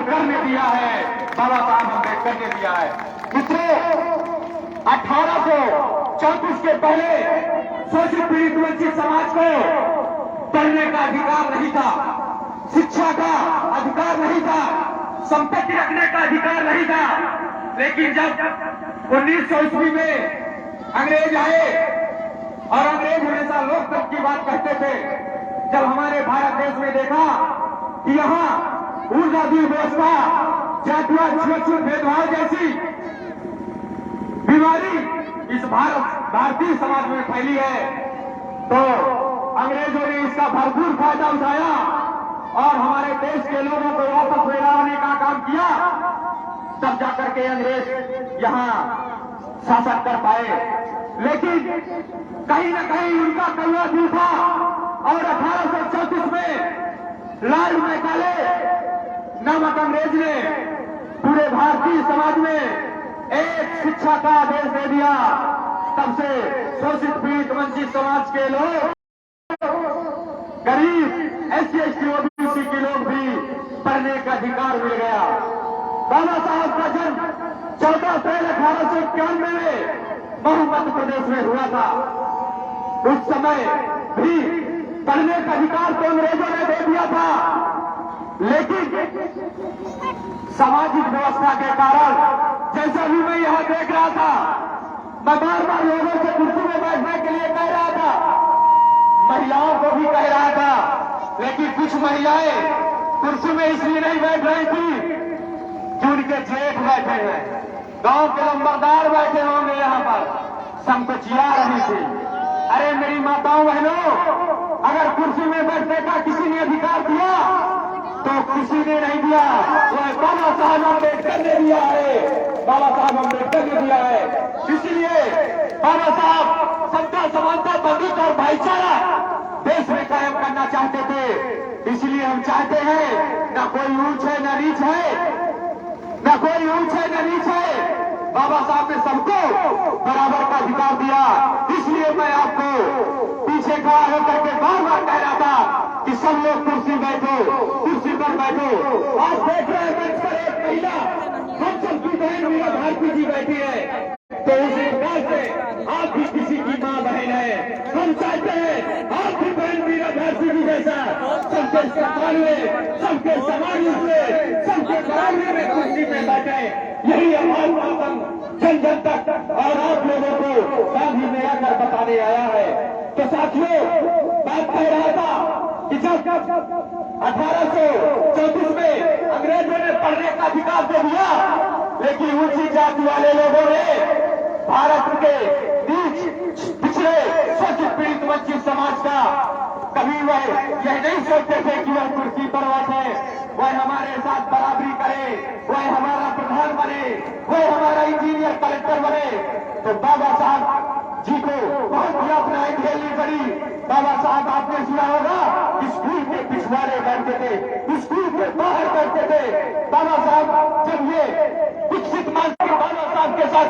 अंबेडकर ने दिया है, बाबा साहब अंबेडकर ने दिया है। मित्रों, 1834 के पहले शोषित पीड़ित वंचित समाज को पढ़ने का अधिकार नहीं था, शिक्षा का अधिकार नहीं था, संपत्ति रखने का अधिकार नहीं था। लेकिन जब 1900 ईस्वी में अंग्रेज आए, और अंग्रेज हमेशा लोकतंत्र की बात कहते थे, जब हमारे भारत देश में देखा कि यहाँ ऊर्जादीन व्यवस्था, जातिवाद, छूत भेदभाव जैसी बीमारी इस भारतीय समाज में फैली है, तो अंग्रेजों ने इसका भरपूर फायदा उठाया और हमारे देश के लोगों को वापस लौटाने का काम किया। तब जाकर के अंग्रेज यहाँ शासन कर पाए। लेकिन कहीं न कहीं उनका कौवा दिल था, और 1834 में लॉर्ड मैकाले नामक अंग्रेज ने पूरे भारतीय समाज में एक शिक्षा का आदेश दे दिया। तब से शोषित पीड़ित वंचित समाज के लोग, गरीब, SC, ST, OBC के लोग भी पढ़ने का अधिकार मिल गया। बाबा साहब का जन्म 14 अप्रैल 1891 में महू मध्य प्रदेश में हुआ था। उस समय भी पढ़ने का अधिकार तो अंग्रेजों ने दे दिया था, लेकिन सामाजिक व्यवस्था के कारण, जैसा भी मैं यहाँ देख रहा था, मैं बार बार लोगों से कुर्सी में बैठने के लिए कह रहा था, महिलाओं को भी कह रहा था, लेकिन कुछ महिलाएं कुर्सी में इसलिए नहीं बैठ रही थी कि उनके जेठ बैठे हैं, गांव के लंबरदार बैठे होंगे यहाँ पर, संकोचिया रही थी। अरे मेरी माताओं बहनों, अगर कुर्सी में बैठने का किसी ने अधिकार दिया तो किसी ने नहीं दिया, वह बाबा साहब अम्बेडकर ने दिया है, बाबा साहब अम्बेडकर ने दिया है। इसलिए बाबा साहब समता, समानता, बंधुत्व और भाईचारा देश में कायम करना चाहते थे। इसलिए हम चाहते हैं, न कोई ऊंच है न नीच है, न कोई ऊंच है न नीच है, बाबा साहब ने सबको बराबर का अधिकार दिया। इसलिए मैं आपको पीछे खड़ा होकर के बार बार कह रहा था कि सब लोग कुर्सी बैठो, कुर्सी पर बैठो। आज देख रहे हैं मंच पर एक महिला, हम सबकी बहन मीरा भारती जी बैठी है, तो उस प्रकार से आप भी किसी की माँ बहन है। हम चाहते हैं आप भी बहन मीरा भारती जी जैसा सबके सम्मान में, सबके समाज में, सबके बराबरी में कुर्सी में बैठे। यही हमारा जन जन तक और आप लोगों को गांधी में आकर बताने आया है। तो साथियों, बात कह रहा था कि जब 1834 में अंग्रेजों ने पढ़ने का अधिकार दे दिया, लेकिन ऊंची जाति वाले लोगों ने भारत के नीच, पिछड़े, शोषित पीड़ित वंचित समाज का कभी वह यह नहीं सोचते थे कि वह कुर्सी पर बैठे, वह हमारे साथ बराबरी करे, वह हमारा प्रधान बने, वह हमारा इंजीनियर, कलेक्टर बने। तो बाबा साहब जी को बहुत ही अपनाई झेलनी पड़ी। बाबा साहब आपने सुना होगा, स्कूल के पिछवाड़े बैठते थे, स्कूल के बाहर बैठते थे। बाबा साहब जब ये विकसित मानसिक बाबा साहब के साथ